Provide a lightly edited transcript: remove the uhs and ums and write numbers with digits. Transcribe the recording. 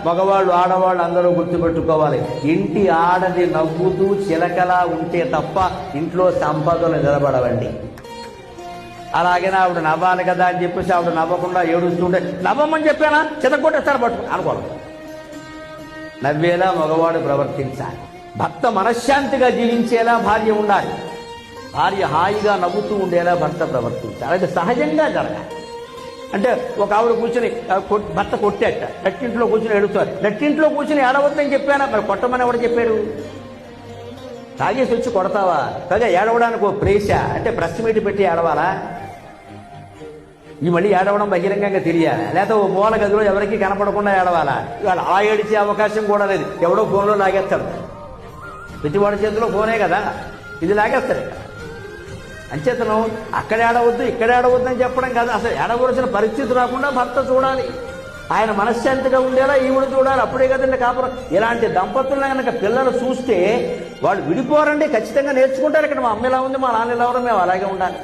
మగవాళ్ళు ఆడవాళ్ళు అందరూ గుర్తుపెట్టుకోవాలి, ఇంటి ఆడది నవ్వుతూ చిలకలా ఉంటే తప్ప ఇంట్లో సంపదలు నిలబడవండి. అలాగనే ఆవిడ నవ్వాలి కదా అని చెప్పేసి ఆవిడ నవ్వకుండా ఏడుస్తుంటే నవ్వమని చెప్పానా చితకొట్టేస్తారు పట్టుకుని అనుకోవాలి. నవ్వేలా మగవాడు ప్రవర్తించాలి. భర్త మనశ్శాంతిగా జీవించేలా భార్య ఉండాలి. భార్య హాయిగా నవ్వుతూ ఉండేలా భర్త ప్రవర్తించాలి. అది సహజంగా జరగాలి. అంటే ఒక ఆవిడ కూర్చొని భర్త కొట్టేట నట్టింట్లో కూర్చొని ఏడుస్తారు. నట్టింట్లో కూర్చొని ఏడవద్దని చెప్పానా? మరి కొట్టమని ఎవడు చెప్పాడు? తాగేసి వచ్చి కొడతావా? పైగా ఏడవడానికి ఒక ప్రేష అంటే ప్రెస్ మీట్ పెట్టి ఏడవాలా? ఈ మళ్ళీ ఏడవడం బహిరంగంగా తెలియాలి, లేకపోతే ఓ మూల గదిలో ఎవరికి కనపడకుండా ఏడవాలా? ఇవాళ అలా ఏడిచే అవకాశం కూడా లేదు. ఎవడో ఫోన్లో లాగేస్తాడు. ప్రతివాడి చేతిలో ఫోనే కదా, ఇది లాగేస్తాడు. అంచేతను అక్కడ ఏడవద్దు ఇక్కడ ఏడవద్దు అని చెప్పడం కాదు. అసలు ఏడవలసిన పరిస్థితి రాకుండా భర్త చూడాలి. ఆయన మనశ్శాంతిగా ఉండేలా ఈవిడ చూడాలి. అప్పుడే కదండి కాపురం. ఇలాంటి దంపతులను కనుక పిల్లలు చూస్తే వాళ్ళు విడిపోరండి, ఖచ్చితంగా నేర్చుకుంటారు. ఇక్కడ మా అమ్మ ఇలా ఉంది, మా నాన్న ఇలా ఉన్నారు, మేము అలాగే ఉండాలి.